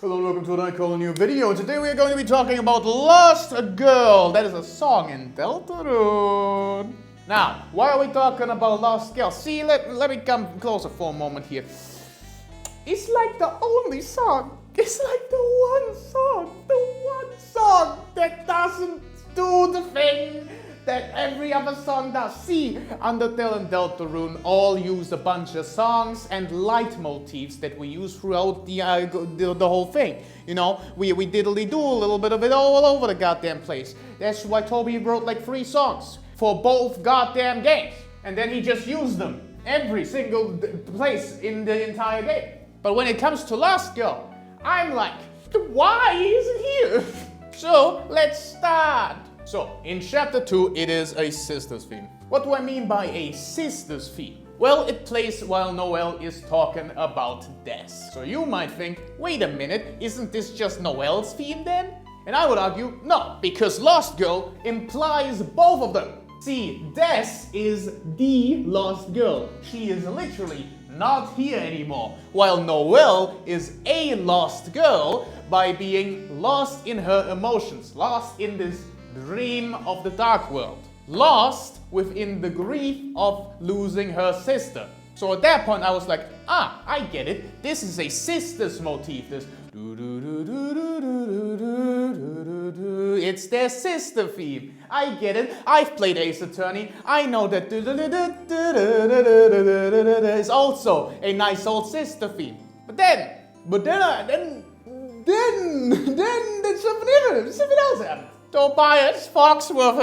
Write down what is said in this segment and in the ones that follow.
Hello and welcome to another cool new video. Today we are going to be talking about Lost Girl. That is a song in Deltarune. Now, why are we talking about Lost Girl? See, let me come closer for a moment here. It's like the only song. It's like the one song that doesn't do the thing that every other song does. See, Undertale and Deltarune all use a bunch of songs and leitmotifs that we use throughout the whole thing. You know, we diddly-do a little bit of it all over the goddamn place. That's why Toby wrote like 3 songs for both goddamn games. And then he just used them every single place in the entire game. But when it comes to Lost Girl, I'm like, why is it here? So, let's start. So, in Chapter 2, it is a sisters theme. What do I mean by a sisters theme? Well, it plays while Noelle is talking about death. So you might think, wait a minute, isn't this just Noelle's theme then? And I would argue, no, because Lost Girl implies both of them. See, Des is the Lost Girl. She is literally not here anymore, while Noelle is a lost girl by being lost in her emotions, lost in this dream of the dark world, lost within the grief of losing her sister. So at that point I was like, I get it. This is a sisters motif. This it's their sister theme. I get it. I've played Ace Attorney. I know that is also a nice old sister theme. But then something else happened. Tobias Foxworth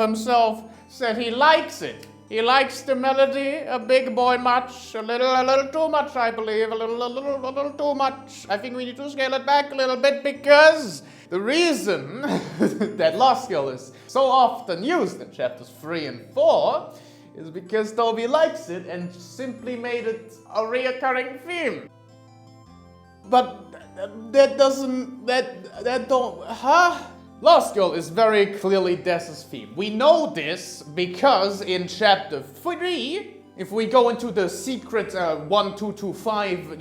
himself said he likes it. He likes the melody, a big boy much, a little too much, I believe, a little too much. I think we need to scale it back a little bit because the reason that Lost Girl is so often used in chapters 3 and 4 is because Toby likes it and simply made it a reoccurring theme. But Lost Girl is very clearly Des's theme. We know this because in chapter 3, if we go into the secret 1225,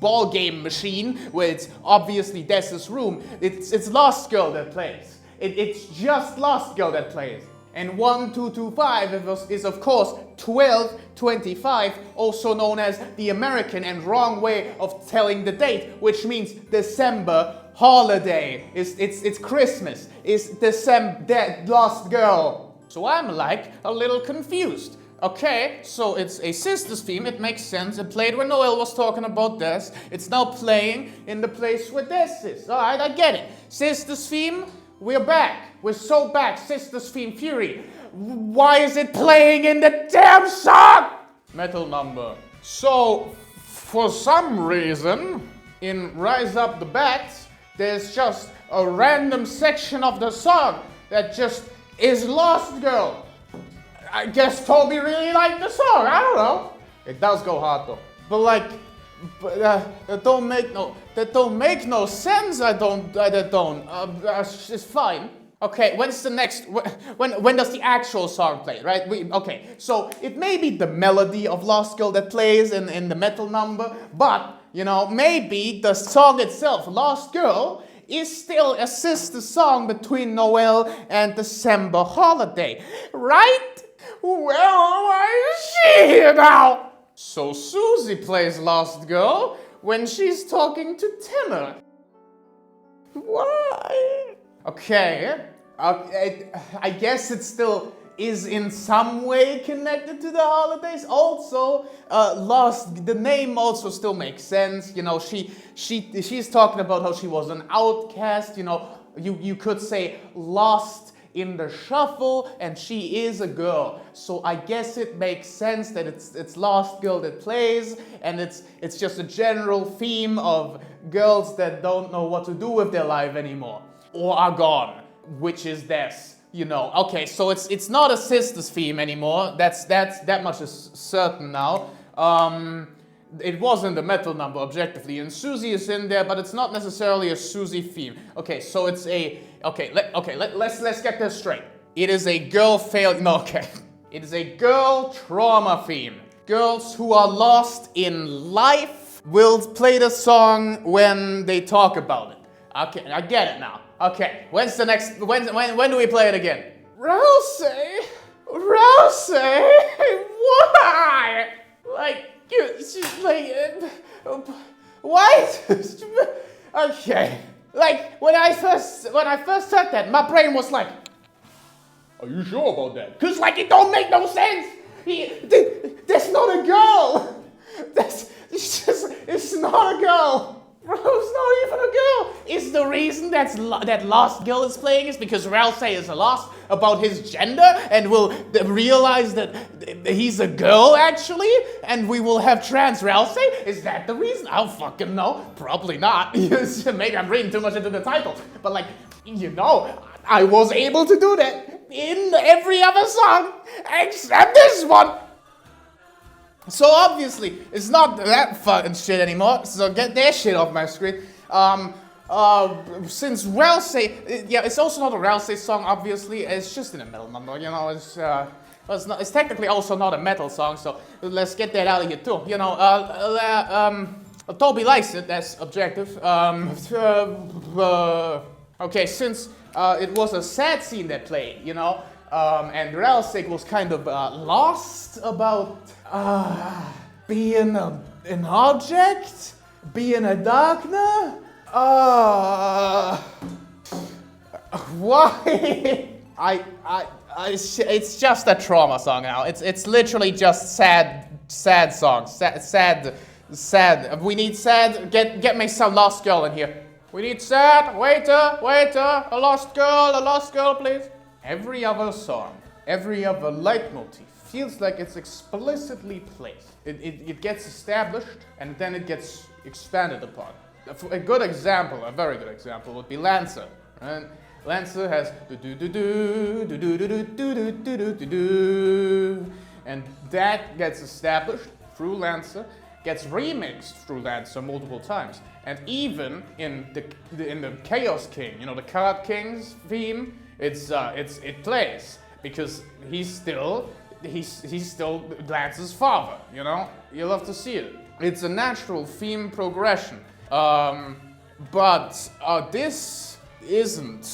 ball game machine where it's obviously Des's room, it's Lost Girl that plays. It's just Lost Girl that plays. And 1225 is of course 1225, also known as the American and wrong way of telling the date, which means December holiday. It's Christmas. It's December, that Lost Girl. So I'm like a little confused. Okay, so it's a sisters theme, it makes sense. It played when Noelle was talking about Des. It's now playing in the place where Des is. Alright, I get it. Sisters theme, we're back. We're so back. Sisters theme Fury. Why is it playing in the damn song? Metal number. So, for some reason, in Rise Up the Bats, there's just a random section of the song that just is Lost Girl. I guess Toby really liked the song. I don't know. It does go hard though. But that don't make no sense. It's fine. Okay, when's the next? When does the actual song play? Right? Okay, so it may be the melody of Lost Girl that plays in the metal number, but maybe the song itself, Lost Girl, is still a sister song between Noelle and December holiday, right? Why is she here now? So Susie plays Lost Girl when she's talking to Timur. Why? Okay, I guess it still is in some way connected to the holidays. Also, Lost, the name also still makes sense. She's talking about how she was an outcast. You could say lost in the shuffle, and she is a girl. So I guess it makes sense that it's Lost Girl that plays, and it's just a general theme of girls that don't know what to do with their life anymore. Or are gone, which is this, Okay, so it's not a sisters theme anymore. That much is certain now. It wasn't the metal number objectively, and Susie is in there, but it's not necessarily a Susie theme. Okay, so it's let's get this straight. It is a girl It is a girl trauma theme. Girls who are lost in life will play the song when they talk about it. Okay, I get it now. Okay, when's the next, when do we play it again? Rousey, why? Like, what? Okay, like, when I first heard that, my brain was like, are you sure about that? Cause like, it don't make no sense. That's not a girl. It's not a girl. Bro, it's not even a girl. Is the reason that Lost Girl is playing is because Rousey is lost about his gender and will realize that he's a girl actually, and we will have trans Rousey? Is that the reason? I don't fucking know. Probably not. Maybe I'm reading too much into the title. But like, you know, I was able to do that in every other song except this one. So obviously, it's not that fucking shit anymore, so get that shit off my screen. Since Rousey, yeah, it's also not a Rousey song, obviously, it's just in a metal number, you know, it's technically also not a metal song, so let's get that out of here too, you know, Toby likes it, that's objective. Okay, since it was a sad scene that played, you know, and Rousey was kind of lost about being an object, being a darkner. Why? It's just a trauma song now. It's literally just sad songs. Sad. We need sad. Get me some Lost Girl in here. We need sad. Waiter, a Lost Girl, please. Every other song, every other leitmotif feels like it's explicitly placed. It gets established and then it gets expanded upon. A good example, a very good example, would be Lancer. Right? Lancer has and that gets established through Lancer, gets remixed through Lancer multiple times, and even in the Chaos King, you know, the Card King's theme, it plays because he's still Lance's father. You know, you love to see it. It's a natural theme progression, but this isn't.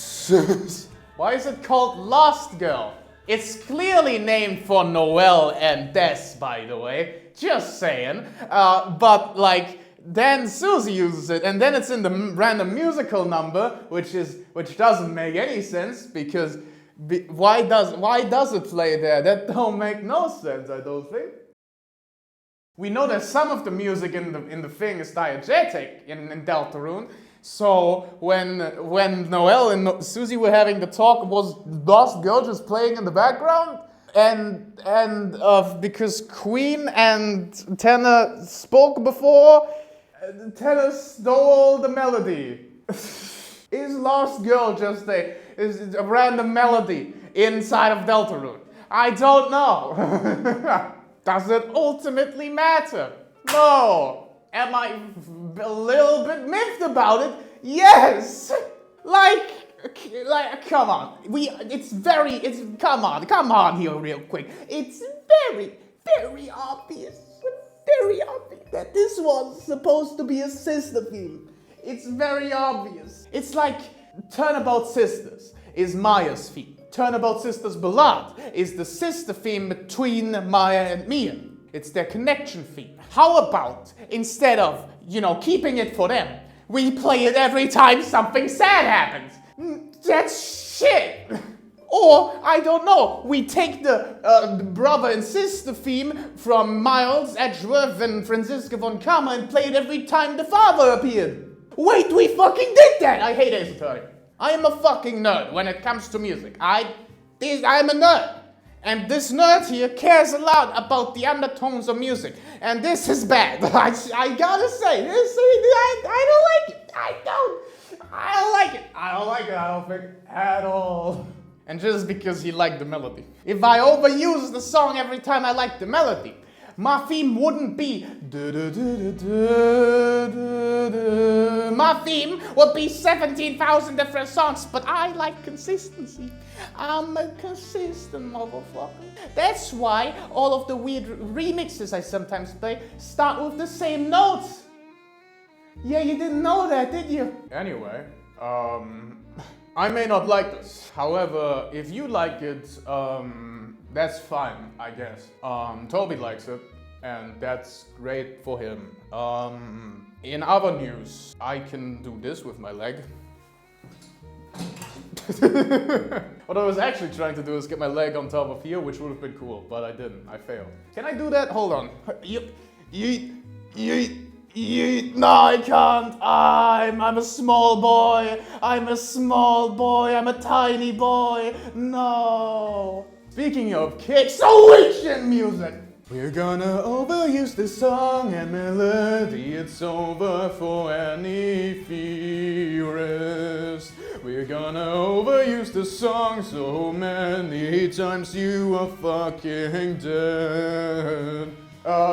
Why is it called Lost Girl? It's clearly named for Noel and Des, by the way. Just saying. But like, then Susie uses it, and then it's in the random musical number, which doesn't make any sense because why does it play there? That don't make no sense, I don't think. We know that some of the music in the thing is diegetic in Deltarune. So when Noel and Susie were having the talk, was Lost Girl just playing in the background? And because Queen and Tenor spoke before, Tenor stole the melody. Is Lost Girl just a random melody inside of Deltarune? I don't know. Does it ultimately matter? No. Am I a little bit miffed about it? Yes. Like, come on. Come on here real quick. It's very obvious that this was supposed to be a sister theme. It's very obvious. It's like Turnabout Sisters is Maya's theme. Turnabout Sisters Ballad is the sister theme between Maya and Mia. It's their connection theme. How about, instead of, you know, keeping it for them, we play it every time something sad happens? That's shit. Or, I don't know, we take the brother and sister theme from Miles Edgeworth and Franziska von Karma and play it every time the father appeared. Wait, we fucking did that! I hate Ace Attorney. I am a fucking nerd when it comes to music. I'm a nerd. And this nerd here cares a lot about the undertones of music. And this is bad. I gotta say, I don't like it. I don't like it. I don't think, at all. And just because he liked the melody. If I overuse the song every time I like the melody, my theme wouldn't be my theme would be 17,000 different songs, but I like consistency. I'm a consistent motherfucker. That's why all of the weird remixes I sometimes play start with the same notes. Yeah, you didn't know that, did you? Anyway, I may not like this. However, if you like it, that's fine, I guess. Toby likes it, and that's great for him. In other news, I can do this with my leg. What I was actually trying to do is get my leg on top of here, which would have been cool, but I didn't. I failed. Can I do that? Hold on. No, I can't. I'm a small boy. I'm a small boy. I'm a tiny boy. No. Speaking of kicks, Norwegian music. We're gonna overuse this song and melody. It's over for any theorist. We're gonna overuse the song so many times you are fucking dead.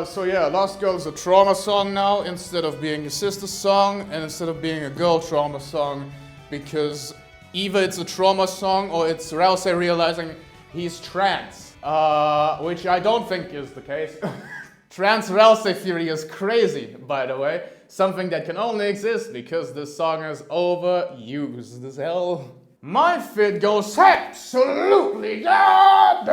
So yeah, Lost Girl is a trauma song now instead of being a sister song and instead of being a girl trauma song, because either it's a trauma song or it's Rousey realizing he's trans, which I don't think is the case. Trans Rousey theory is crazy, by the way. Something that can only exist because this song is overused as hell. My fit goes absolutely goddamn!